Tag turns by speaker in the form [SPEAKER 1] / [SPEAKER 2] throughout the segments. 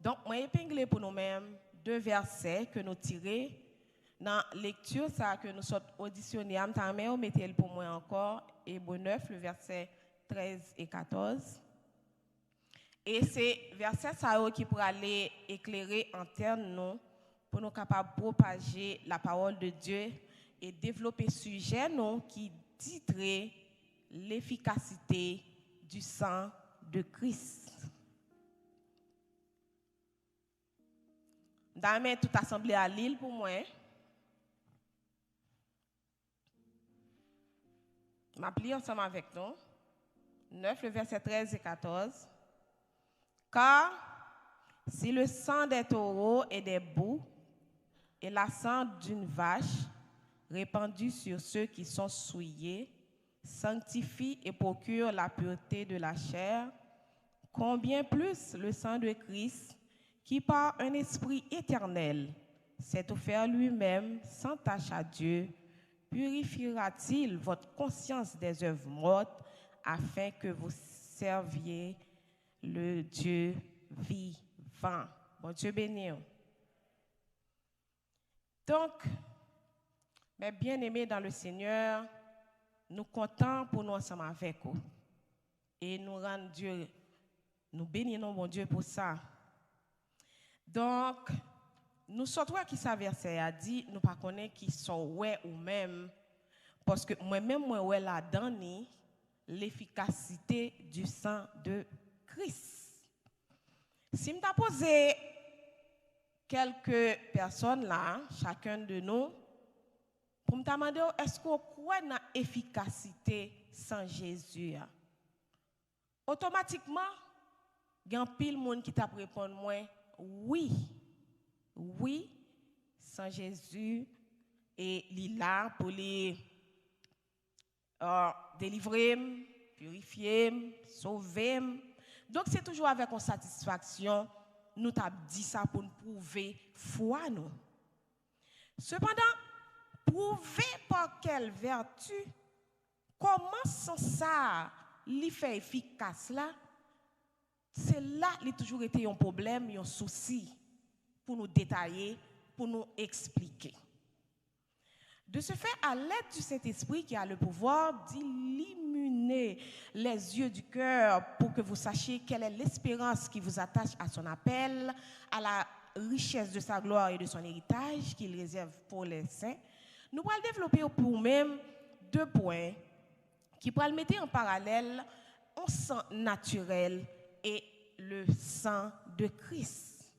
[SPEAKER 1] Donc, moi, épinglé pour nous-mêmes deux versets que nous tirons dans la lecture ça que nous sommes auditionnés. Mais on mettez pour moi encore, Hébreux 9, le verset 13 et 14. Et c'est verset ça qui pourra aller éclairer en termes nous pour nous capables de propager la parole de Dieu et développer sujet nous qui titrait l'efficacité du sang de Christ. D'ailleurs, toute assemblée à Lille pour moi. Je vais lire ensemble avec nous. 9, le verset 13 et 14. Car si le sang des taureaux et des boucs et la sang d'une vache répandue sur ceux qui sont souillés sanctifie et procure la pureté de la chair, combien plus le sang de Christ, qui par un esprit éternel s'est offert lui-même sans tache à Dieu, purifiera-t-il votre conscience des œuvres mortes afin que vous serviez le Dieu vivant. Bon Dieu béni. Donc, mes bien-aimés dans le Seigneur, nous comptons pour nous ensemble avec vous. Et nous rendons Dieu, nous bénissons mon Dieu pour ça. Donc, nous sortons qui ça verset a dit, nous pas connaître qui sont ouais ou même, parce que moi-même, moi ouais là-dedans, l'efficacité du sang de Christ. Si je t'ai posé quelques personnes là, chacun de nous, pour me demander est-ce qu'on croit dans l'efficacité sans Jésus? Automatiquement, il y a pile de monde qui t'a répondu moi oui. Oui, sans Jésus et il est là pour les délivrer, purifier, sauver. Donc c'est toujours avec une satisfaction nous t'avons dit ça pour nous prouver foi nous. Cependant, prouver par quelle vertu, comment sans ça li fait efficace là, c'est là qu'il a toujours été un problème, un souci pour nous détailler, pour nous expliquer. De ce fait, à l'aide du Saint-Esprit qui a le pouvoir d'illuminer les yeux du cœur pour que vous sachiez quelle est l'espérance qui vous attache à son appel, à la richesse de sa gloire et de son héritage qu'il réserve pour les saints, nous allons développer pour nous-mêmes deux points qui pourront le mettre en parallèle un sang naturel et le sang de Christ,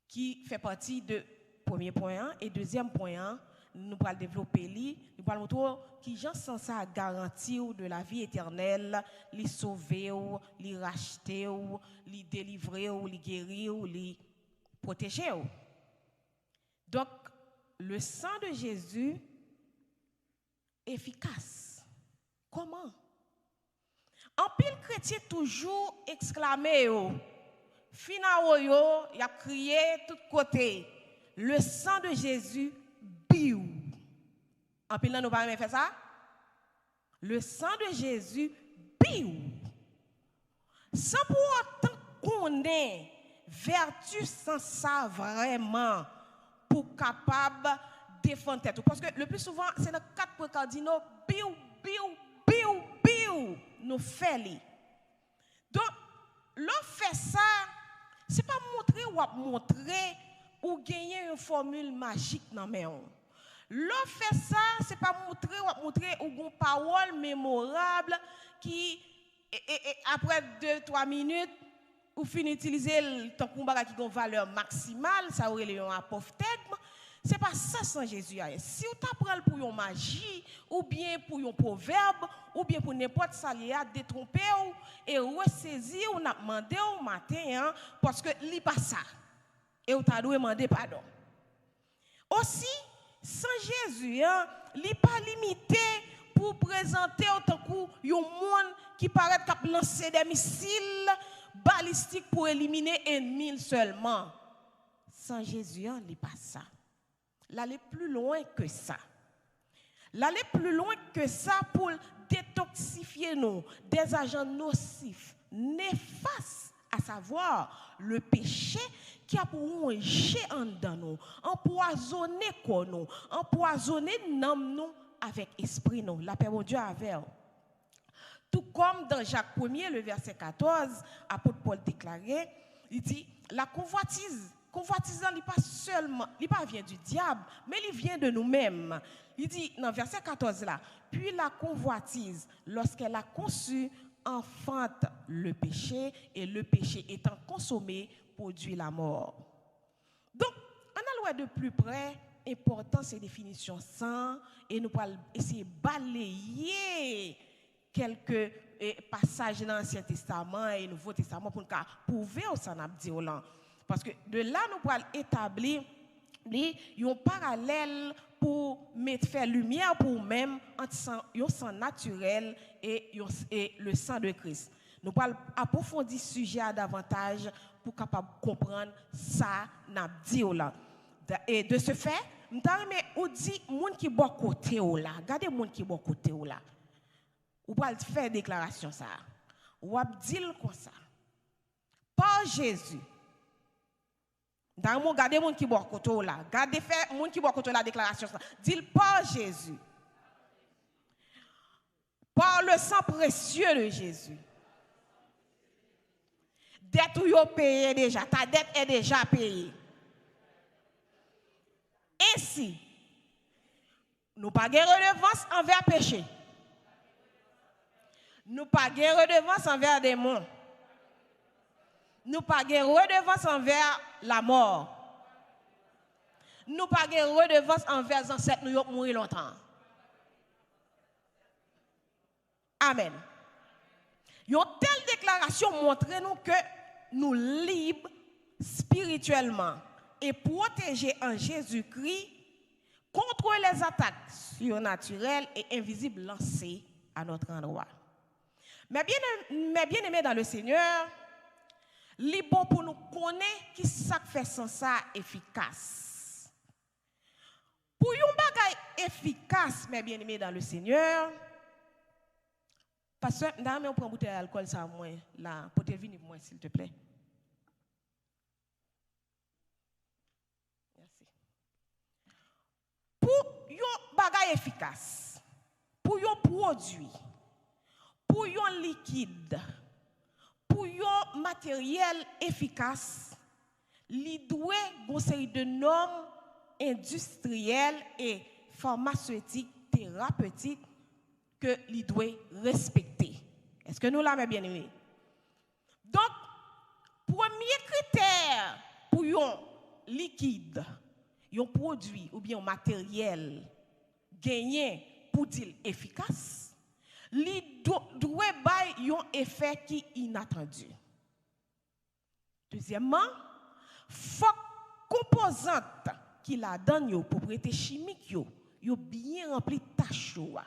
[SPEAKER 1] qui fait partie de premier point 1 et deuxième point 1. Nous allons développer nous allons montrer qui Jean sans ça garantir de la vie éternelle, les sauver, les racheter, les délivrer, les guérir, les protéger. Donc le sang de Jésus efficace. Comment? En pile chrétien toujours exclamé Finao yo, il a crié tout côté. Le sang de Jésus biou. En pile nous pas même faire ça. Le sang de Jésus biou. Sans pour autant qu'on ait vertu sans ça vraiment pour capable défendre tête. Parce que le plus souvent c'est dans quatre points cardinaux biou biou biou biou nous fait li. Donc l'on fait ça c'est pas montrer ou gagner une formule magique dans mes on. L'on fait ça c'est pas montrer ou une parole mémorable qui et après 2-3 minutes ou fin utiliser ton combat qui a une valeur maximale, ça aurait un apophthegme. C'est pas ça sans Jésus. Si vous t'apprend pour une magie, ou bien pour un proverbe, ou bien pour n'importe ça, il a détrompé et ressaisir ou n'a demandé au matin, parce que li pas ça. Et vous t'avez demandé pardon. Aussi, sans Jésus, li pas limité pour présenter autant que un monde qui paraît cap lancer des missiles balistiques pour éliminer ennemis seulement. Sans Jésus, li pas ça. L'aller plus loin que ça. L'aller plus loin que ça pour détoxifier nous des agents nocifs, néfastes à savoir le péché qui a pour manger en dedans nous, empoisonner nous, empoisonner nous avec esprit nous. La paix de Dieu avec. Tout comme dans Jacques 1er, le verset 14, apôtre Paul déclarait, il dit, la convoitise n'est pas seulement, il pas vient du diable, mais il vient de nous-mêmes. Il dit dans verset 14 là, puis la convoitise, lorsqu'elle a conçu, enfante le péché, et le péché étant consommé, produit la mort. Donc, on a de plus près, important ces définitions sans, et nous allons essayer de balayer quelques passages dans l'Ancien Testament et le Nouveau Testament pour prouver au sanabdi. Parce que de là, nous allons établir un parallèle pour mettre faire lumière pour même entre le sang naturel et le sang de Christ. Nous allons approfondir ce sujet davantage pour capable comprendre ça nabdi. Et de ce fait, nous allons dire moun qui bon côté là. Regardez moun qui bon côté là. Ou pas faire déclaration ça. Ou pas dire comme ça. Par Jésus. Dans mon garder mon qui boit côté là. Gardez faire mon qui boit côté la déclaration ça. Dit par Jésus. Par le sang précieux de Jésus. Dette ou yo payé déjà, ta dette est déjà payée. Ainsi, nous pas de redevance envers péché. Nous pas de redevance envers des démons. Nous pas de redevance envers la mort. Nous pas de redevance envers les ancêtres nous qui mouru longtemps. Amen. Une telle déclaration montre nous que nous libres spirituellement et protégés en Jésus-Christ contre les attaques surnaturelles et invisibles lancées à notre endroit. Mais bien aimé dans le Seigneur, il est bon pour nous connaître qui ça fait sans ça efficace. Pour un bagage efficace, mais bien aimé dans le Seigneur, parce que on prend bouteille d'alcool ça moins là, pour te venir moi s'il te plaît. Merci. Pour un bagage efficace, pour un produit, pour un liquide, pour un matériel efficace, il doit une série de normes industrielles et pharmaceutiques, thérapeutiques que il doit respecter. Est-ce que nous l'avons bien aimé? Donc, premier critère pour un liquide, un produit ou bien un matériel gagné pour dire efficace, il doit avoir un effet qui est inattendu. Deuxièmement, faut composante qui la donne yo propriété chimique yo bien rempli tâche yo.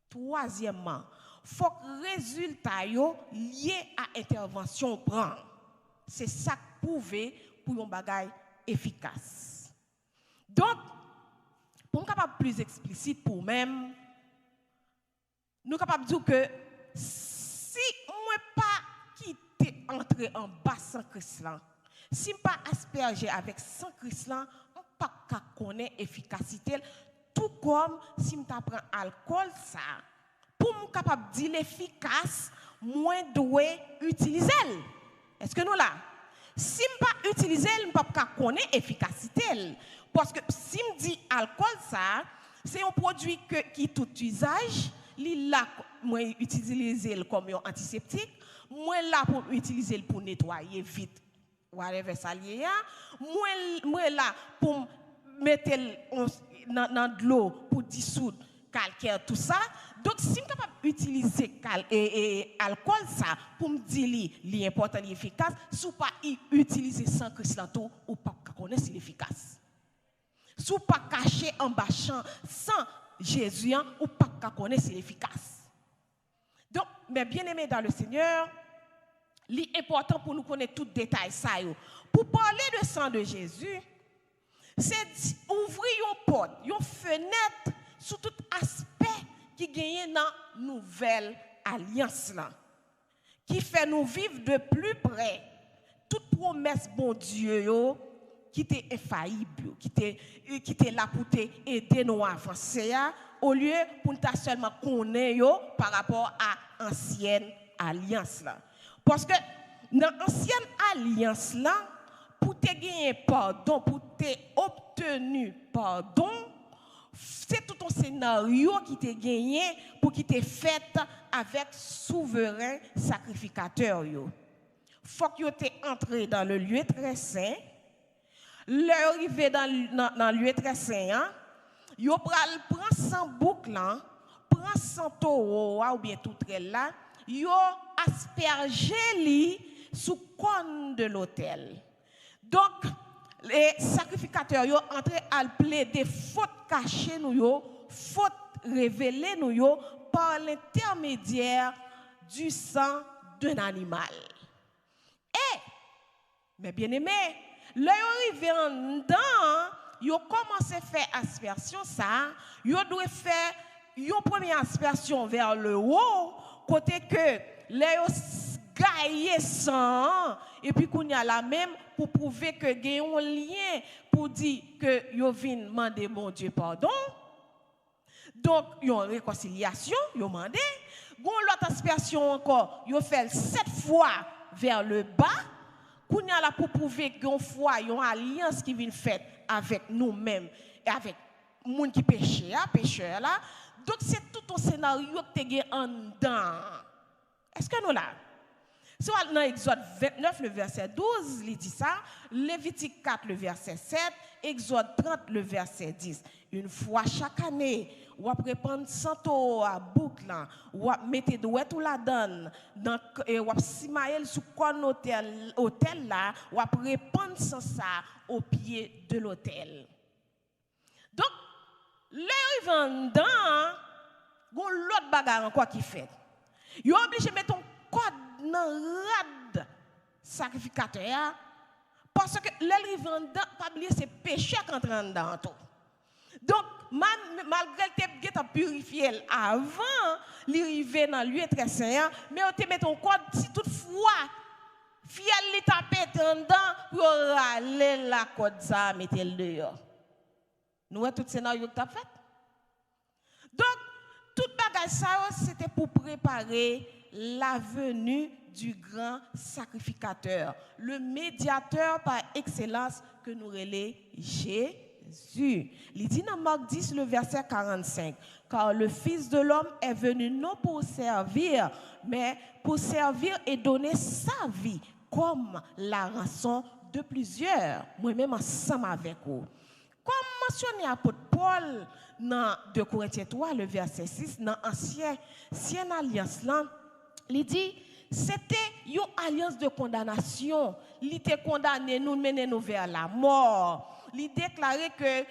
[SPEAKER 1] Troisièmement, faut que résultat yo lié à intervention prend. C'est ça prouvé pour un bagage efficace. Donc, pour être capable plus explicite pour même, nous sommes capables de dire que si moi pas quitter entrer en bas sans Christ là, si pas asperger avec sans Christ là, on pas connaître efficacité tout comme si me prend alcool ça pour me capable dire l'efficace moi dois utiliser. Est-ce que nous là si me pas utiliser me pas connaître efficacité parce que si me dit alcool ça c'est un produit qui tout usage là moi utiliser comme un antiseptique moi là pour utiliser pour nettoyer vite whatever ça lié moi là pour mettre dans de l'eau pour dissoudre calcaire tout ça donc si je suis capable d'utiliser alcool ça pour me dire li important li efficace sous pas utiliser sans crislato ou pas connaître si efficace sous pas cacher en bâchant sans Jésus ou pas connaître si efficace. Donc mais bien aimé dans le Seigneur, l'important pour nous connaître tout détail ça yo. Pour parler de sang de Jésus, c'est ouvrir une porte, une fenêtre sur tout aspect qui gagne dans nouvelle alliance là. qui fait nous vivre de plus près toute promesse bon Dieu yo, qui était infaillible, qui était là pour aider nous à avancer, au lieu pour nous seulement connaître par rapport à l'ancienne alliance. Là. Parce que dans l'ancienne alliance, là, pour te gagner pardon, pour te obtenu pardon, c'est tout un scénario qui t'a gagné pour qui t'est fait avec souverain sacrificateur. Il faut que tu entré dans le lieu très saint. L'arrivée dans le lieu très saint, hein, yo prend sans boucle, prend sans taureau ou bien tout très là, yo aspergé li sous cône de l'autel. Donc les sacrificateurs yo entré à plaider faute cachée nous yo, faute révélée nous yo par l'intermédiaire du sang d'un animal. Et mais bien aimé, là yo arrivé en dedans, yo commencé à faire aspersion ça, yo doit faire une première aspersion vers le haut côté que là yo gaillé sang et puis qu'on y a la même pour prouver que gagne un lien pour dire que yo vinn demander mon Dieu pardon. Donc yon réconciliation, yo mandé, gon l'autre aspersion encore, yo fait 7 fois vers le bas. Qu'on y a là pour prouver qu'on foi, yon alliance qui vient faite avec nous-mêmes et avec moun qui pécheur là. Donc c'est tout un scénario que tu as en dedans. Est-ce que nous là? Si on dans Exode 29 le verset 12, il dit ça, Lévitique 4 le verset 7, Exode 30 le verset 10. Une fois chaque année, on va prendre 100 euros à boucle, on va mettre douet tout la donne, et on va simaël sous un hôtel là, on va répandre ça au pied de l'hôtel. Donc, les vendants, l'autre bagarre encore qui fait. Ils sont obligés de mettre un code dans le rad sacrificateur parce que les vendants, pas oublier, c'est péché qui entre dedans. Donc, malgré que tu as purifié avant l'arrivée dans le lieu très saint, mais on te met ton code si toutefois, fiel li tapé dedans pour aller la code ça, mettez le dehors. Nous avons tout scénario que tu as fait. Donc, toute bagage ça, c'était pour préparer la venue du grand sacrificateur, le médiateur par excellence que nous relais Jésus. Il dit dans Marc 10, le verset 45, car le Fils de l'homme est venu non pour servir, mais pour servir et donner sa vie comme la rançon de plusieurs, moi-même ensemble avec vous. Comme mentionné apôtre Paul dans 2 Corinthiens 3, le verset 6, dans l'ancienne alliance, là, il dit, c'était une alliance de condamnation. Il était condamné, nous mener nous vers la mort. Il déclarait que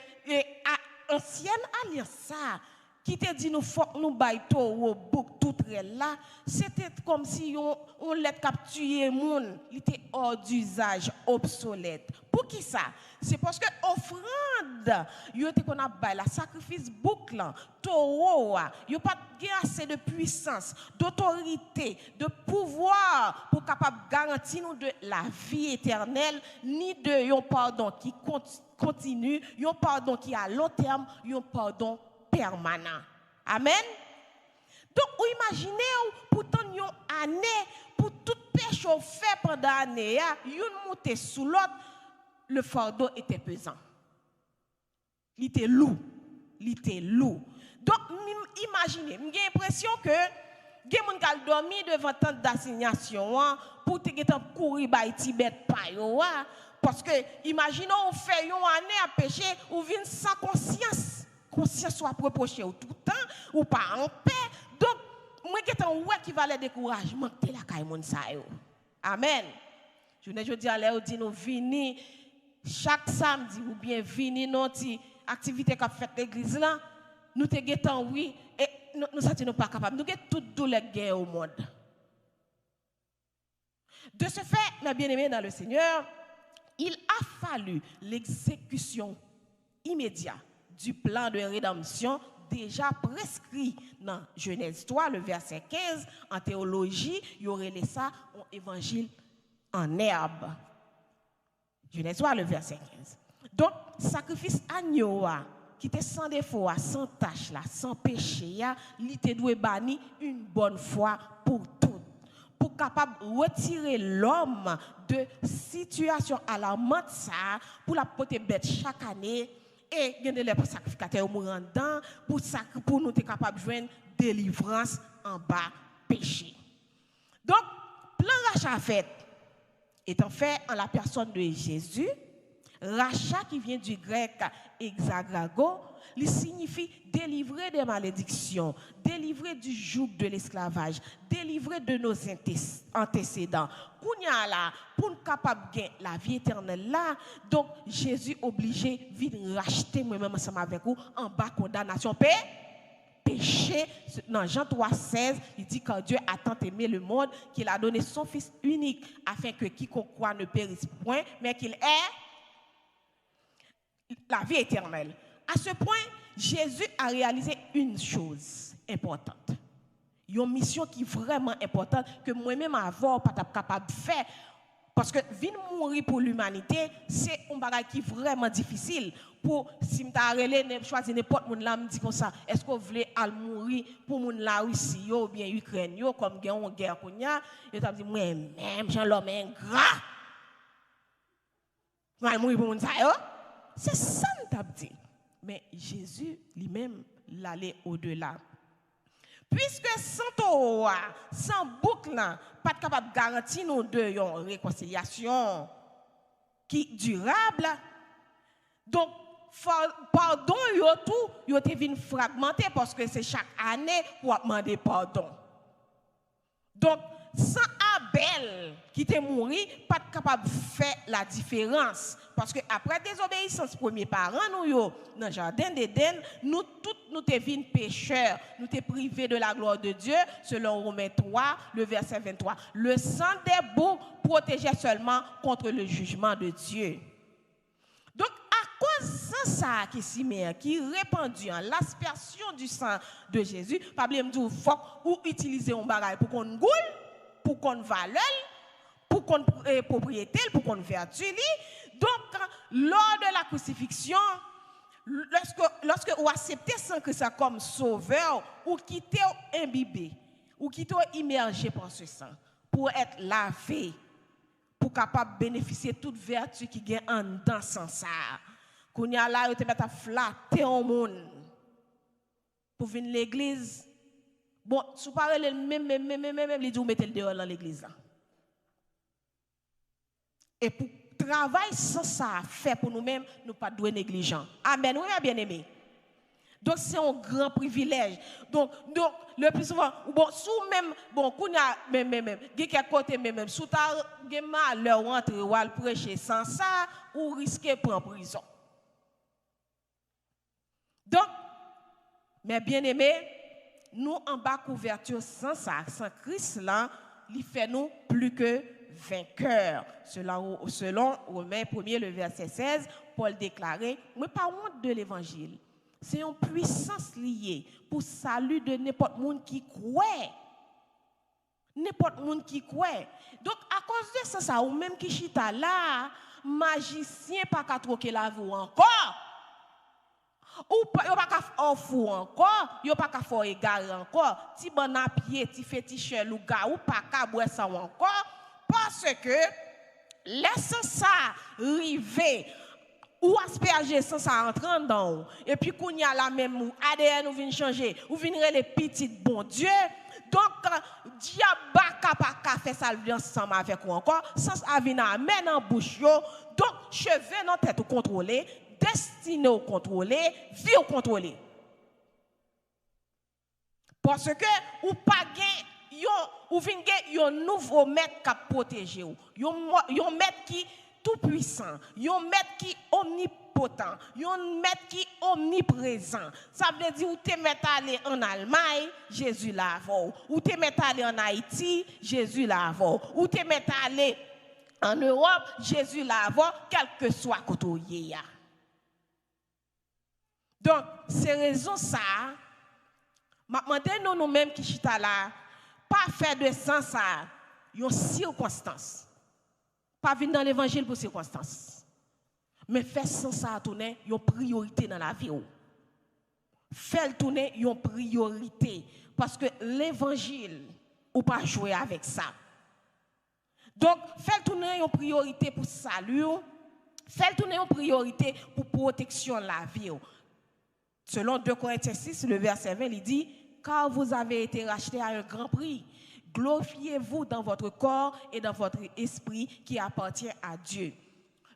[SPEAKER 1] l'ancienne alliance, ça, qui te dit nous faut nous baïto au bouc tout là, c'était comme si on l'a capturé moun, il était hors d'usage, obsolète. Pour qui ça? C'est parce que offrande, yo te qu'on a bail la sacrifice boucle, taureau, yo pas assez de puissance, d'autorité, de pouvoir pour capable garantir nous de la vie éternelle, ni de un pardon qui continue, un pardon qui à long terme, un pardon permanent. Amen. Donc, vous imaginez, pourtant, une année, pour tout péché fait pendant l'année, une montée sous l'autre, le fardeau était pesant. Il était lourd. Donc, imaginez, j'ai l'impression que les gens qui ont dormi devant tant d'assignation pour te courir par Tibet, parce que, imaginez, on fait une année à pécher, ou vient sans conscience. Conscience soit reproché tout le temps, ou pas en paix. Donc, moi, qui qui va les découragement, c'est la caille moun sa yo. Amen. Je dis à l'air, nous venons chaque samedi, ou bien venons notre activité qu'a fait l'église là, nous te guettons oui, et nous ne pas capables. Nous avons toutes les guerres au monde. De ce fait, mes bien-aimés dans le Seigneur, il a fallu l'exécution immédiate du plan de rédemption déjà prescrits dans Genèse 3, le verset 15. En théologie, il y aurait ça en évangile en herbe. Genèse 3, le verset 15. Donc, sacrifice agneau, qui était sans défaut, sans tâche, sans péché, il était doué bani une bonne fois pour toutes. Pour capable retirer l'homme de situation alarmante, ça, pour la porter bête chaque année, et gagner les sacrificateurs mourant dedans, pour nous être capable de joindre délivrance en bas péché. Donc, plan rachat fait, étant fait en la personne de Jésus, rachat qui vient du grec exagrago, il signifie délivrer des malédictions, délivrer du joug de l'esclavage, délivrer de nos antécédents. Pour nous capable de gagner la vie éternelle là, donc Jésus obligé de racheter moi-même ensemble avec vous en bas condamnation péché. Dans Jean 3,16, il dit que Dieu a tant aimé le monde qu'il a donné son Fils unique afin que quiconque croit ne périsse point, mais qu'il ait la vie éternelle. À ce point, Jésus a réalisé une chose importante. Une mission qui est vraiment importante que moi-même avant pas capable de faire. Parce que venir mourir pour l'humanité, c'est un bagage qui est vraiment difficile. Pour si je choisir n'importe monde là me dit comme ça, est-ce que vous voulez aller mourir pour moun la Russie ou bien Ukraine comme une guerre qu'on y a, et t'a dit moi même Jean l'homme ingrat. Moi mourir pour moun ça yo. C'est ça t'a dit. Mais Jésus lui-même l'allait au-delà. Puisque sans boucle, pas capable de garantir nous deux une réconciliation qui durable. Donc, pardon, yo te vin fragmenté parce que c'est chaque année pour demander pardon. Donc, sans Abel qui était mort, pas capable de faire la différence. Parce que après désobéissance premier parent, nous, dans le jardin d'Éden, nous tous nous sommes pécheurs, nous sommes privés de la gloire de Dieu, selon Romains 3, le verset 23. Le sang des boucs protégeait seulement contre le jugement de Dieu. Donc, à cause de ça qui est répandu en l'aspersion du sang de Jésus, pas bien me dire faut ou utiliser un bagage pour qu'on goule, pour qu'on valeur, pour qu'on propriété, pour qu'on vertu. Donc, lors de la crucifixion, lorsque vous acceptez Saint-Christ comme sauveur, ou quittez imbibé, ou quittez immergé par ce sang, pour être lavé, pour capable bénéficier de toute vertu qui gagne en dedans sans ça. Quand y a là, vous te mettez à flatter au monde pour venir à l'église. Bon, si vous parlez même, les dit vous mettez le dehors dans l'église là. Et pour travail sans ça fait pour nous-mêmes, nous pas doués négligents. Amen. Oui, bien aimé. Donc c'est un grand privilège. Donc le plus souvent, bon, sous même, bon, qu'on a même, quelques côté même, sous ta mal leur rentrer ou al prêcher sans ça, ou risquer prendre prison. Donc, mes bien-aimés, nous en bas couverture sans ça, sans Christ là, il fait nous plus que vainqueurs. Selon Romains 1er, le verset 16, Paul déclarait, mais pas honte de l'évangile. C'est une puissance liée pour salut de n'importe monde qui croit. N'importe monde qui croit. Donc, à cause de ça, ou même qui chita là, magicien pas qu'à troquer la vie encore. Ou pas qu'à fou encore, yo pas qu'à faire égaré encore. Ti bon à pied, ti fétiche louga ou pas qu'à boire ça encore. Parce que, laisse ça arriver. Ou asperger sans ça entrant dans et puis qu'on y a la même ADN ou vient changer ou venir les petits bon Dieu donc diable pas faire ça ensemble avec ou encore sans venir amène en bouche yo donc cheveux dans tête contrôler destiné au contrôler vie au contrôler parce que ou pas gain ou vinn gain un nouveau maître qui protéger ou yon maître qui tout puissant, yon maître qui omnipotent, yon maître qui omniprésent. Ça veut dire ou te met aller en Allemagne, Jésus l'avant. Ou te met aller en Haïti, Jésus l'avant. Ou te met aller en Europe, Jésus l'avant, quel que soit côté. Donc, c'est raison ça, m'a demandé nous-mêmes qui chita là, pas faire de sens ça, une circonstance. Pas venir dans l'évangile pour circonstance. Mais faire sens ça tourner une priorité dans la vie. Faire tourner une priorité. Parce que l'évangile, ou pas jouer avec ça. Donc, faire tourner une priorité pour salut, faire tourner une priorité pour protection de la vie. Selon 2 Corinthiens 6, le verset 20, il dit, car vous avez été rachetés à un grand prix. Glorifiez-vous dans votre corps et dans votre esprit qui appartient à Dieu.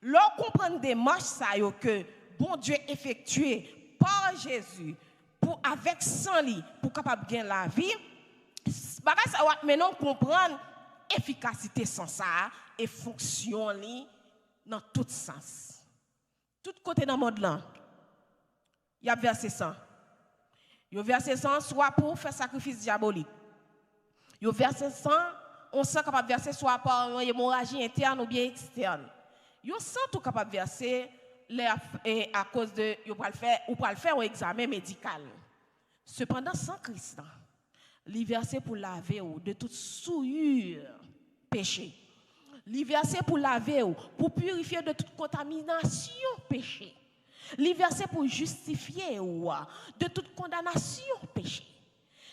[SPEAKER 1] Lorsqu'on comprend des marches ça que bon Dieu effectué par Jésus pour avec sans lui pour capable gagner la vie, bagage ça va maintenant comprendre efficacité sans ça et fonction li dans tout sens. Tout côté dans le monde là. Il y a versé 100. Il y a versé 100 soit pour faire sacrifice diabolique. Il y a versé 100, on sent capable de verser soit par une hémorragie interne ou bien externe. Il y a 100 tout capable de verser à cause de ou pour le faire un examen médical. Cependant sans Christ, il versé pour laver de toute souillure péché. Il versé pour laver pour purifier de toute contamination péché. Il versé pour justifier de toute condamnation péché.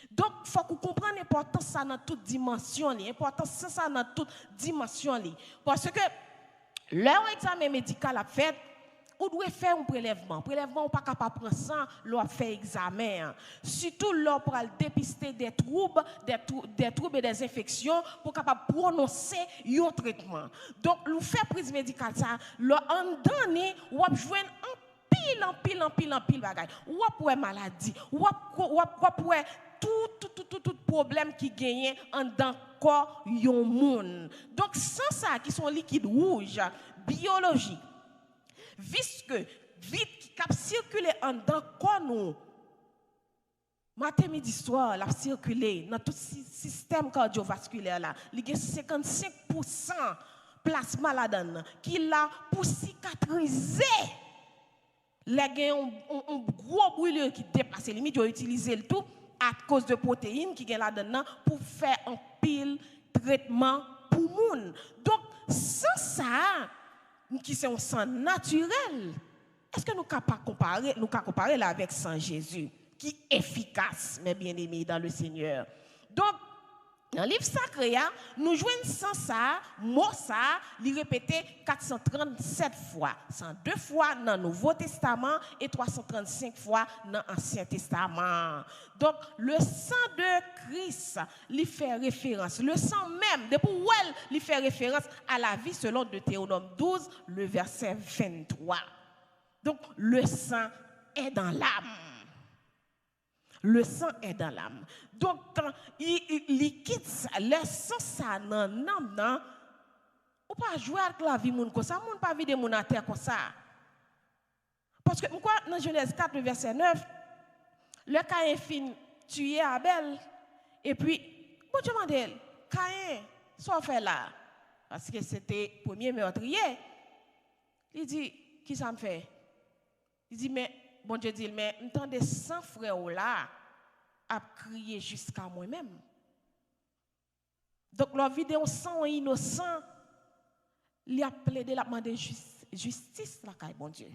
[SPEAKER 1] Donc, il faut qu'on comprenne l'importance ça dans toute dimension, l'importance ça dans toute dimension. Parce que leur examen médical a fait, on doit faire un prélèvement. Prélèvement, on n'est pas capable de prendre ça, on fait examen. Surtout, l'on pour dépister des troubles et des infections pour capable prononcer un traitement. Donc, l'on fait prise médicale, ça, l'on donne, on joue en pile bagay. Ou pour maladie, ou pour tout problème qui gagne en dans corps yon moun. Donc sans ça qui sont liquides rouges, biologiques, visqueux, vite qui cap circuler en dans corps nous. Matin midi soir, la circuler dans tout système cardiovasculaire là, il y a 55% plasma là-dedans qui l'a pour cicatriser. Les gens ont un gros brûlure qui dépasse les limites, ils ont utilisé le tout à cause de protéines qui sont là-dedans pour faire un pile traitement pour moun. Donc, sans ça, qui c'est un sang naturel, est-ce que nous pouvons comparer là avec sang Jésus, qui est efficace, mes bien-aimés, dans le Seigneur? Donc, dans le livre sacré, nous jouons sans ça, mot ça, il répété 437 fois. 102 fois dans le Nouveau Testament et 335 fois dans l'Ancien Testament. Donc, le sang de Christ, il fait référence. Le sang même, depuis où il fait référence à la vie selon Deutéronome 12, le verset 23. Donc, le sang est dans l'âme. Le sang est dans l'âme. Donc, quand il quitte ça, le sang ça dans l'âme, on ne peut pas jouer avec la vie comme ça. On ne peut pas vider mon terre comme ça. Parce que, pourquoi, dans Genèse 4, le verset 9, le Caïn fin tué Abel, et puis, bon Dieu m'a dit, Caïn, soit fait là, parce que c'était le premier meurtrier. Il dit, qui ça me fait? Il dit, mais, bon Dieu dit, mais, m'entendez 100 frères là, à crier jusqu'à moi-même. Donc, leur vidéo sang innocent, il a plaidé la demande de justice, là, bon Dieu.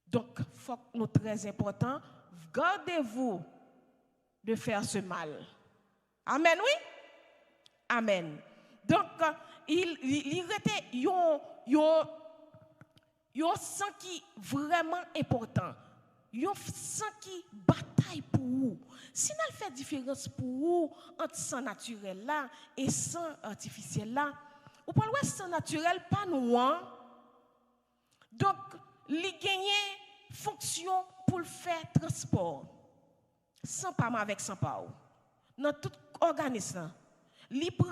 [SPEAKER 1] Donc, il faut que nous, très important, gardez-vous de faire ce mal. Amen, oui? Amen. Donc, il était un sang qui est vraiment important. Un sang qui bataille pour vous. Si nous fait différence pour vous entre sang naturel là et sang artificiel là, vous pouvez voir sang naturel pas nous. Donc, il gagne fonction pour le faire transport. Sans pas avec sans pas. Dans tout organisme, il prend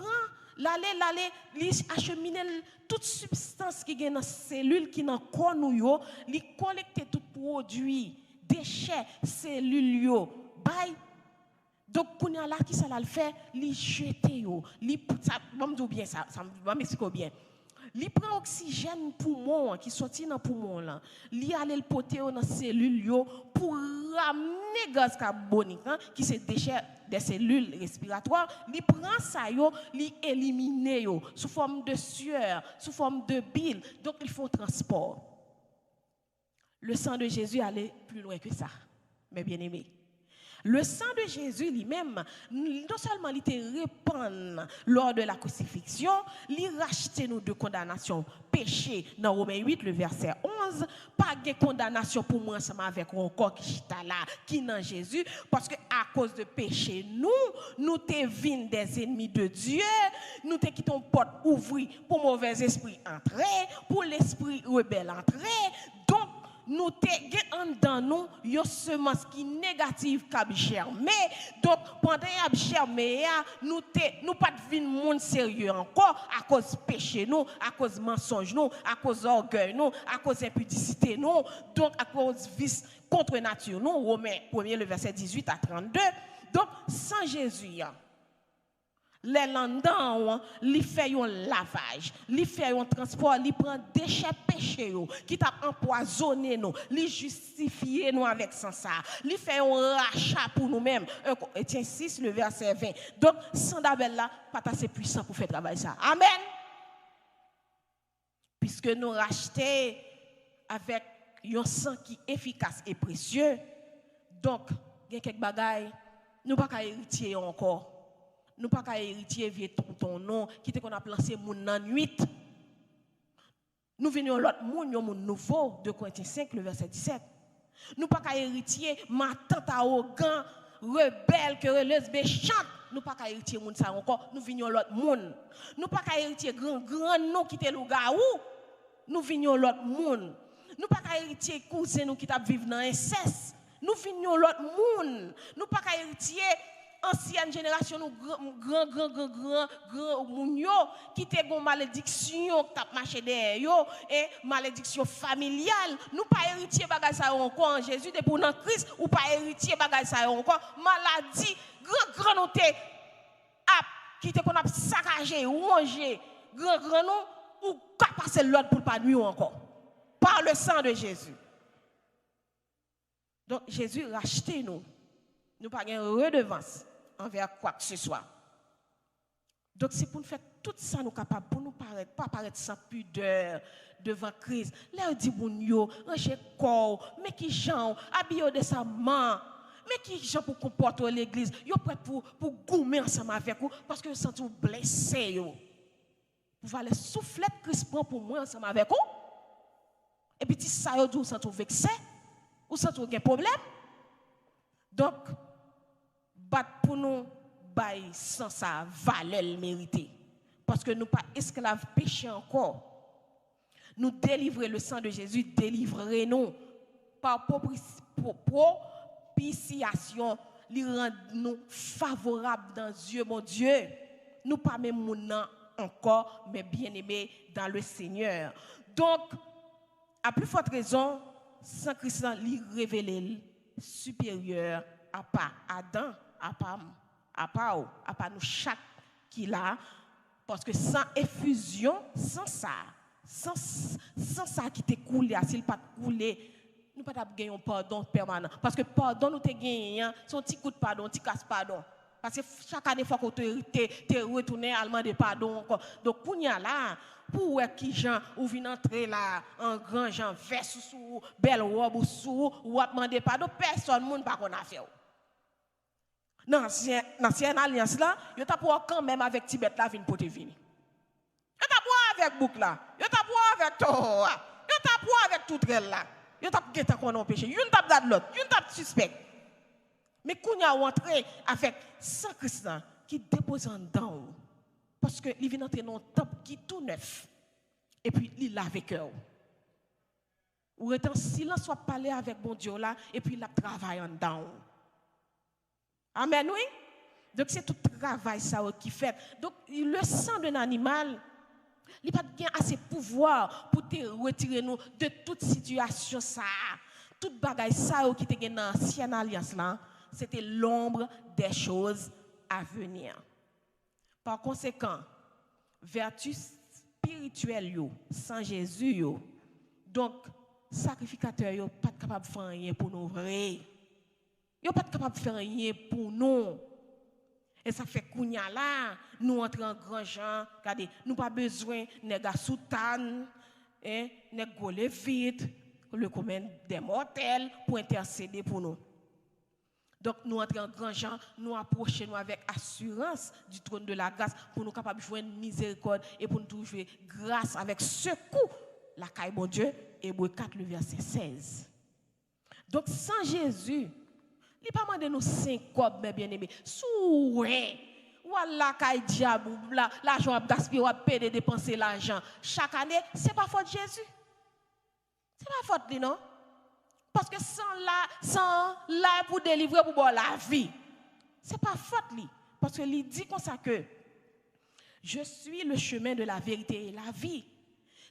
[SPEAKER 1] l'aller, il achemine toute substance qui est dans la cellule qui est dans le corps, il collecte tout produit, déchets, cellules, bye. Donc, quand il y a là qui ça le fait, il jette, il ça, bien ça, va m'expliquer bien. Li prend oxygène poumon qui sorti dans poumon là. Li aller le poter dans cellule yo pour ramener gaz carbonique qui se déchet des cellules respiratoires. Li prend ça yo, li éliminer yo sous forme de sueur, sous forme de bile. Donc il faut transport. Le sang de Jésus allait plus loin que ça, mes bien-aimés. Le sang de Jésus lui-même, non seulement il était répandu lors de la crucifixion, il rachetait nous de condamnation péché dans Romains 8, le verset 11. Pas de condamnation pour moi ensemble avec un corps qui est là, qui est dans Jésus, parce que à cause de péché, nous te vînes des ennemis de Dieu, nous te quittons porte ouvrie pour mauvais esprit entrer, pour l'esprit rebelle entrer. Donc, nous avons dans nous une semence qui est négative qui a germé. Donc, pendant qu'elle a germé, nous ne pas de monde sérieux encore à cause du péché, nous, à cause du mensonge, nous, à cause de l'orgueil, nous, à cause de l'impudicité, nous, donc à cause du vice contre nature. Nous, Romains 1er, le verset 18 à 32. Donc, sans Jésus, les landans, li fait un lavage, li fait un transport, li prend déchets péchés qui t'a empoisonné nous, li justifié nous avec sans ça, li fait un rachat pour nous-mêmes. Etienne 6 le verset 20. Donc sans d'abel là, pas assez puissant pour faire travail ça. Amen. Puisque nous rachetés avec un sang qui est efficace et précieux. Donc, il y a quelques bagailles, nous pas qu'à hériter encore. Nous pas qu'à hériter vieux tonton non qui était qu'on a placé moun nan nuit. Nous venons l'autre moun nouveau de Corinthiens 5 le verset 17. Nous pas qu'à hériter ma tante arrogant rebelle querelleuse méchante. Nous pas qu'à hériter moun ça encore. Nous venons l'autre moun. Nous pas qu'à hériter grand nom qui était lougaou. Nous venons l'autre moun. Nous pas qu'à hériter cousin nous qui t'a vivre dans inceste. Nous venons l'autre moun. Nous pas qu'à hériter ancienne génération, nous grand mounio qui te gon malédiction qui t'a marché derrière yo et malédiction familiale. Nous pas héritier bagay ça encore en Jésus depuis dans Christ ou pas héritier bagay ça encore maladie grand nous te qui te qu'on a saccagé rongé grand nous ou ka passer l'autre pour pas nuire encore par le sang de Jésus. Donc Jésus racheté nous. Nous pas gain redevance envers quoi que ce soit. Donc c'est pour nous faire tout ça nous capable pour nous pas paraître sans pudeur devant Christ. Là dit bon yo, ranger corps, mais qui gens habillé de sa main, mais qui gens pour comporter l'église, yo prêt pour goumer ensemble avec vous parce que vous sentez blessé yo. Vous allez souffler Christ prend pour moi ensemble avec vous. Et puis si ça yo vous sentez vexé, vous sentez aucun problème. Donc bat pour nous bail sans sa valeur méritée parce que nous pas esclaves péché encore. Nous délivrer le sang de Jésus, délivrer nous par propitiation, lui rend nous favorables dans Dieu mon Dieu. Nous pas même mon encore mais bien-aimés dans le Seigneur. Donc à plus forte raison, sans Christ lui révéler supérieur à pas Adam, à pas nous chaque qui là parce que sans effusion, sans ça qui t'est coulé, s'il pas coulé, nous pas gagner un pardon permanent parce que pardon nous te gagné, son petit coup de pardon, petit casse pardon. Parce que chaque année fois que tu retourné allemand de pardon encore. Donc pour y là pour qui gens ou vient entrer là en grand gens vert sous belle robe ou sous ou a demander pardon personne monde pas qu'on a fait. Dans l'ancienne alliance là, yo t'a pour quand même avec Tibet là vinn pour te venir. Yo t'a pour avec bouc là, yo t'a pour avec toi, yo t'a pour avec tout rel là. Yo t'a geta qu'on a péché, une t'a garde l'autre, une t'a suspect. Mais qu'on y a entré avec Saint Christ qui dépose en dedans parce que il vient entrer dans un temple qui est tout neuf et puis il lave cœur. Ou est en silence soit parler avec bon Dieu là et puis il travaille en dedans. Amen, oui. Donc c'est tout travail ça qui fait. Donc le sang d'un animal, il n'a pas assez pouvoir pour te retirer nous de toute situation ça. Toute bagaille ça qui était dans l'ancienne alliance là, c'était l'ombre des choses à venir. Par conséquent, vertu spirituel yo, sans Jésus yo. Donc sacrificateur yo pas capable de faire rien pour nous vrai. Yo pas capable de faire rien pour nous. Et ça fait kounya là, nous entrons en grand Jean, regardez, nous pas besoin nèg soutane, nèg golé vite, le commun des mortels pour intercéder pour nous. Donc nous entrons en grand Jean, nous approchons nous avec assurance du trône de la grâce pour nous capables de joindre miséricorde et pour nous trouver grâce avec secours la caille bon Dieu. Hébreux 4 le verset 16. Donc sans Jésus, il pas demandé nous 5 cobs mes bien-aimés. Souhait. Voilà caille diable l'argent a gaspillé ou a payé dépenser l'argent chaque année, c'est pas faute de Jésus. C'est pas faute de non. Parce que sans là pour délivrer pour la vie. C'est pas faute li. Parce que il dit comme ça que je suis le chemin de la vérité et la vie.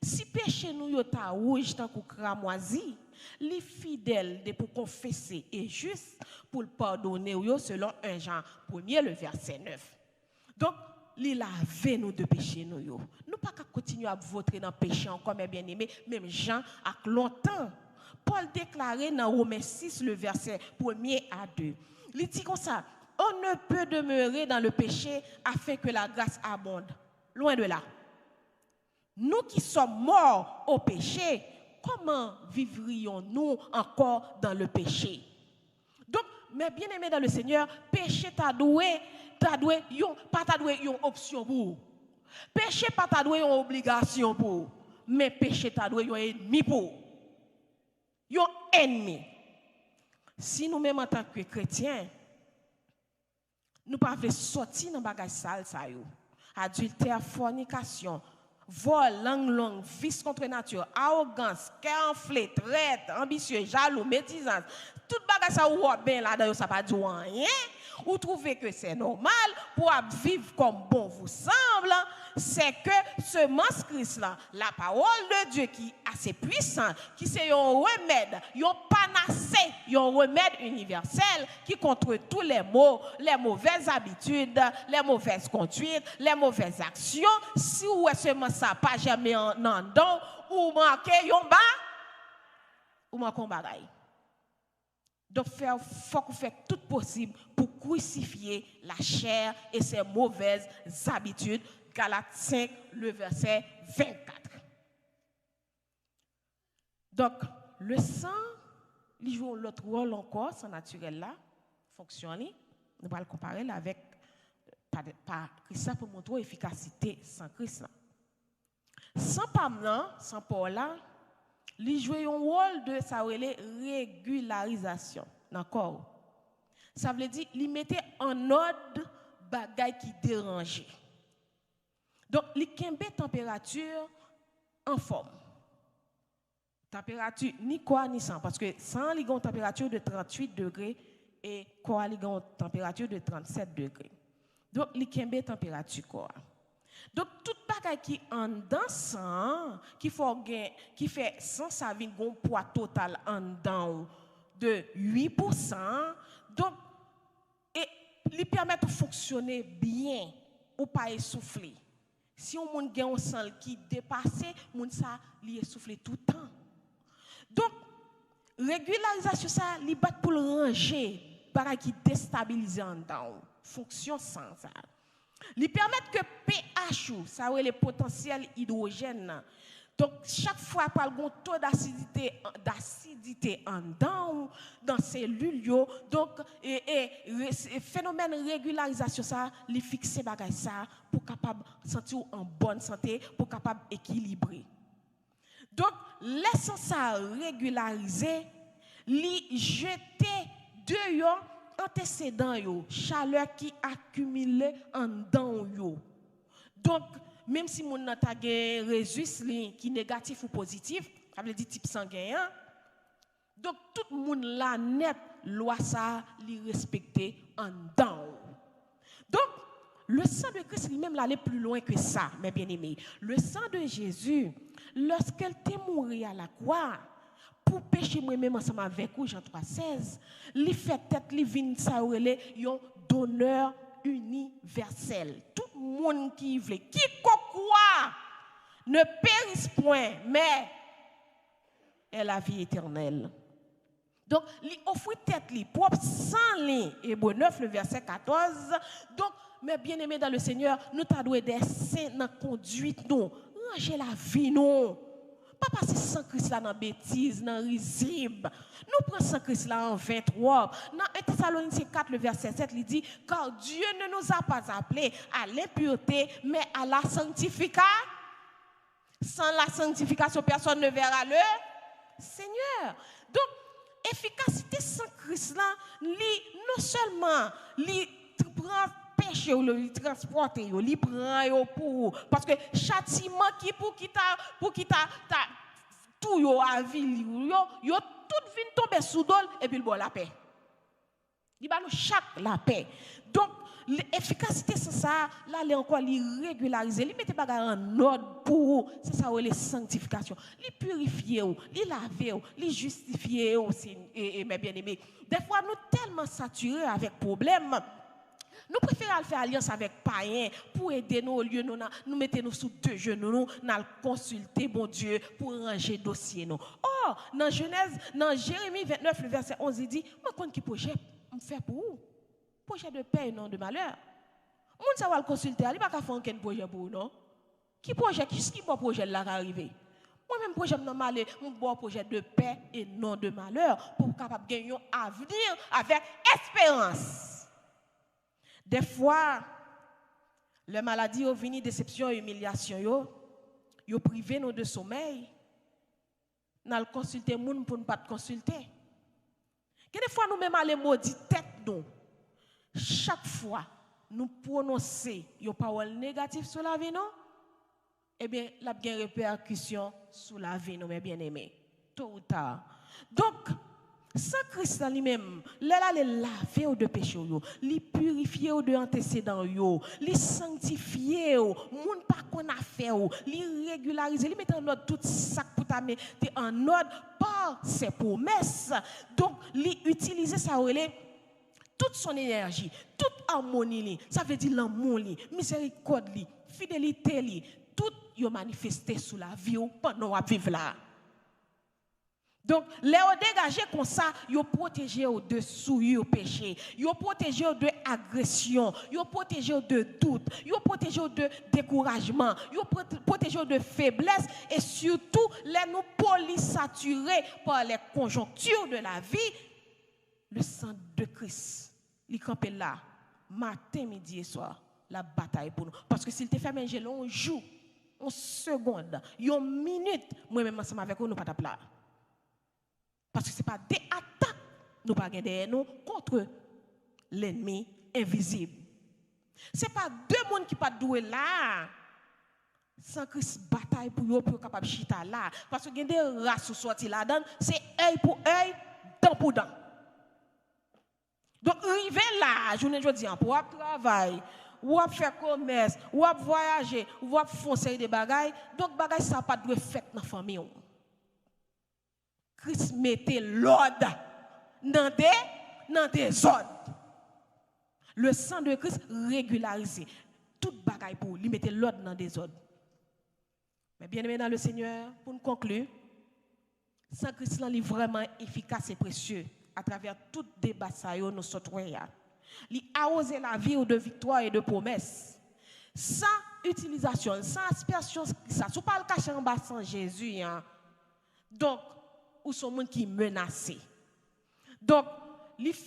[SPEAKER 1] Si péché nous yo ta rouge tant que cramoisi, li fidèle de pour confesser et juste pour le pardonner yo selon 1 Jean 1er le verset 9. Donc li lave nous de péché nous yo. Nous pas qu'à continuer à voter dans péché encore mes bien-aimés, même Jean a longtemps. Paul déclarait dans Romains 6 le verset 1er à 2. Il dit comme ça, on ne peut demeurer dans le péché afin que la grâce abonde. Loin de là. Nous qui sommes morts au péché, comment vivrions-nous encore dans le péché? Donc, mes bien-aimés dans le Seigneur, péché pas une option pour. Péché pas une obligation pour. Mais péché ta doué un ennemi pour. Un ennemi. Si nous-mêmes en tant que chrétiens, nous ne pouvons pas sortir dans le bagage sale, adultère, fornication, vol, langue, vice contre nature, arrogance, cœur enflé, traite, ambitieux, jaloux, médisance, tout bagage ça ou bien là dedans ça pas dit rien, ou trouvez que c'est normal pour vivre comme bon vous semble, c'est que semence Christ là, la parole de Dieu qui est assez puissante, qui c'est un remède, un panacée, un remède universel qui contre tous les maux, les mauvaises habitudes, les mauvaises conduites, les mauvaises actions. Si ou est semence ça pas jamais en don ou manquer yon ba ou manquer bagay. Donc, il faut qu'on fasse tout possible pour crucifier la chair et ses mauvaises habitudes. Galates 5, le verset 24. Donc, le sang, il joue l'autre rôle encore, sang naturel là, fonctionne. Nous allons le comparer avec par Christ pour montrer l'efficacité sans Christ. Sans Pamela, sans Paul là, il joue un rôle de sa régularisation. D'accord? Ça veut dire qu'il mettait en ordre bagaille qui dérangeait. Donc, il kembe température en forme. Température ni quoi ni sans. Parce que sans, il y a une température de 38 degrés et quoi, il y a une température de 37 degrés. Donc, il kembe température quoi. Donc, tout bagaille qui en dansant, qui fait sans sa vie un poids total en dedans de 8%, donc, et lui permet de fonctionner bien ou pas essouffler. Si on monde gagne un sang qui dépasse, mon ça li essouffler tout le temps. Donc, régularisation ça, li bat pour le ranger, bagaille qui déstabilise en dedans, fonction sans ça. Lui permettre que pH, ça veut le potentiel hydrogène. Donc chaque fois par le taux d'acidité en dans cellules donc phénomène régularisation ça lui fixer bagay ça pour capable sentir en bonne santé pour capable équilibrer. Donc laissant ça régulariser, lui jeter dehors antécédent yo, chaleur qui accumule en dedans yo. Donc même si mon nan ta gen résus qui négatif ou positif, ça veut dire type sanguin. Donc tout monde la net loi ça li respecter en dedans. Donc le sang de Christ lui-même l'aller plus loin que ça, mes bien-aimés. Le sang de Jésus, lorsqu'elle t'est mouru à la croix, pour pécher moi-même ensemble avec vous, Jean 3,16, li fait tête, li vin sa relé, yon donneur universel. Tout le monde qui veut, qui quoi, ne périsse point, mais est la vie éternelle. Donc, il offre tête li propre sans li. Hébreux 9, le verset 14. Donc, mes bien-aimés dans le Seigneur, nous t'adouons des saints dans la conduite, nous. Ranger la vie, nous. Pas passer sans Christ là dans bêtise, dans risible. Nous prenons sans Christ là en 23. Dans 1 Thessaloniciens 4, le verset 7, il dit, car Dieu ne nous a pas appelés à l'impureté, mais à la sanctification. Sans la sanctification, personne ne verra le Seigneur. Donc, efficacité sans Christ là, non seulement li prend péché ou li transporte yo, li prend yo pour parce que châtiment qui pour qui ta tout yo a vie yo tout vient tomber sous dol et puis le bon la paix. Il va nous chaque la paix. Donc l'efficacité c'est ça, là il encore li régulariser, li mettre bagarre en ordre pour c'est ça les sanctification, li purifier ou, li laver ou, li justifier aussi et mes bien-aimés. Des fois nous tellement saturés avec problème. Nous préférons faire alliance avec païens pour aider nous au lieu nous mettons nous sous deux genoux, nous consulter bon Dieu pour ranger dossier nous. Oh, dans Genèse, dans Jérémie 29 le verset 11 il dit, moi compte qui projet me faire pour vous? Projet de paix et non de malheur. Moun ça va le consulter, il va pas faire aucun projet pour vous non. Qui projet qui bon projet là arriver? Moi même projet normal mon bon projet de paix et non de malheur pour capable gagner un avenir avec espérance. Des fois, les maladies ont venu, déception et humiliation, yo privé nous de sommeil. Nous allons consulter les gens pour ne pas te consulter. Des fois, nous même allons maudire tête nous. Chaque fois, nous prononcer une parole négative sur la vie, non? Eh bien, la bien répercussion sur la vie, nous, mes bien-aimés. Tôt ou tard. Donc, sans Christ lui-même, là les laver de péché les purifier de antécédents les sanctifier moun pas qu'on a fait les régulariser les mettre en ordre tout ça pour ta mettre en ordre par ses promesses. Donc les utiliser ça toute son énergie, toute harmonie ça veut dire l'amour miséricorde fidélité tout yo manifesté sous la vie pendant à vivre là. Donc, les dégager comme ça, ils protégé au-dessous du péché, ils protégé de agression, ils protégé de doute, ils protégé de découragement, ils protégé de faiblesse et surtout les nous polysaturés par les conjonctures de la vie. Le sang de Christ, il campe là, matin, midi et soir, la bataille pour nous. Parce que s'il te fait manger, on joue, en seconde, une minute, moi-même ensemble avec vous, nous pas de plat. Parce que ce n'est pas des attaques, nous pas derrière nous contre l'ennemi invisible. Ce n'est pas deux mondes qui pas doué là. Sans Christ bataille pour eux pour capable chita là. Parce que il y a des races sorties là-dedans, c'est œil pour œil, dent pour dent. Donc, arriver là, je ne dis pas, pour travailler, ou faire commerce, ou voyager, ou foncer des bagailles. Donc, bagailles, ça pas de fait dans la famille. Christ mettait l'ordre dans des ordres. Le sang de Christ régularisé. Toute bagaille pour lui mettre l'ordre dans des ordres. Mais bien aimé dans le Seigneur, pour nous conclure, sang Christ est vraiment efficace et précieux à travers tout débat ça nous sortons. Il arrose la vie de victoire et de promesses. Sans utilisation, sans aspersion, ça. Si vous ne parlez pas cacher en bas sans Jésus, hein. Donc, ou sont gens qui menacés. Donc,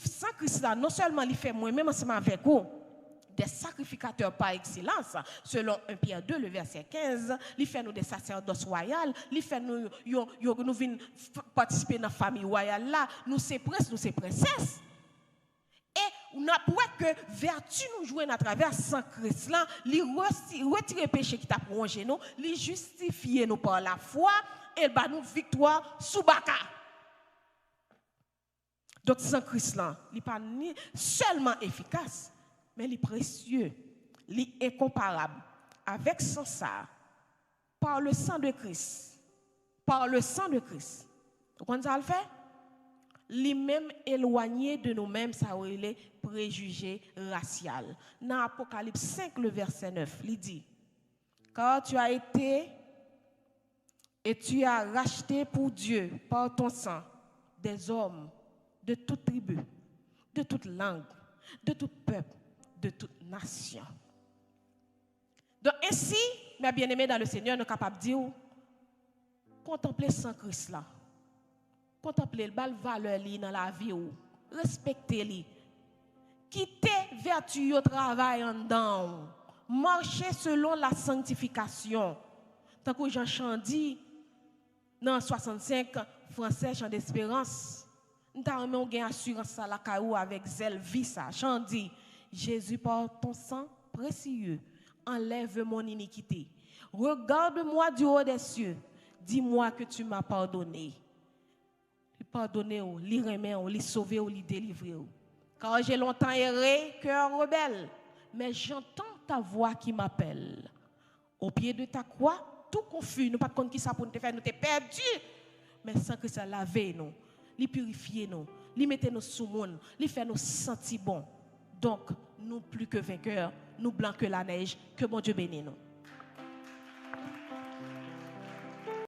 [SPEAKER 1] sans Christ là, non seulement il fait moi-même ensemble avec vous, des sacrificateurs par excellence, selon 1 Pierre 2, le verset 15, il fait nous des sacerdotes royaux, il fait nous venons participer dans la famille royale là, nous c'est princes, nous c'est princesses. Et on a pour que vertu nous jouer à travers sans Christ là, il retire péché qui t'a prolongé nous, il justifier nous par la foi et bah nous victoire sous baka. Donc sans Christ là, il n'est pas seulement efficace, mais il est précieux, il est incomparable avec sans ça par le sang de Christ. Par le sang de Christ. Vous comprenez ça le fait? Lui-même éloigné de nous-mêmes, ça les préjugés raciaux. Dans Apocalypse 5, le verset 9, il dit, car tu as été Et tu as racheté pour Dieu, par ton sang, des hommes de toute tribu, de toute langue, de tout peuple, de toute nation. Donc ainsi, mes bien-aimés dans le Seigneur, nous sommes capables de dire, contempler sans Christ là. Contempler le valeur dans la vie, respecter-le. Quitter vertu au travail en dedans. Marcher selon la sanctification. Tant que Jean Chandy, dans 65 français, chant d'espérance, nous avons une assurance à la caillou avec zèle, vie ça. Chandy, Jésus par ton sang précieux, enlève mon iniquité. Regarde-moi du haut des cieux, dis-moi que tu m'as pardonné. Pardonner, li remet, li sauver, li délivrer. Car j'ai longtemps erré, cœur rebelle, mais j'entends ta voix qui m'appelle. Au pied de ta croix, tout confus, nous pas de compte qui ça pour nous faire, nous t'es perdu. Mais sans que ça lave nous, li purifier nous, li mette nous sous monde, li fait nous sentir bon. Donc, nous plus que vainqueurs, nous blancs que la neige, que bon Dieu bénisse nous.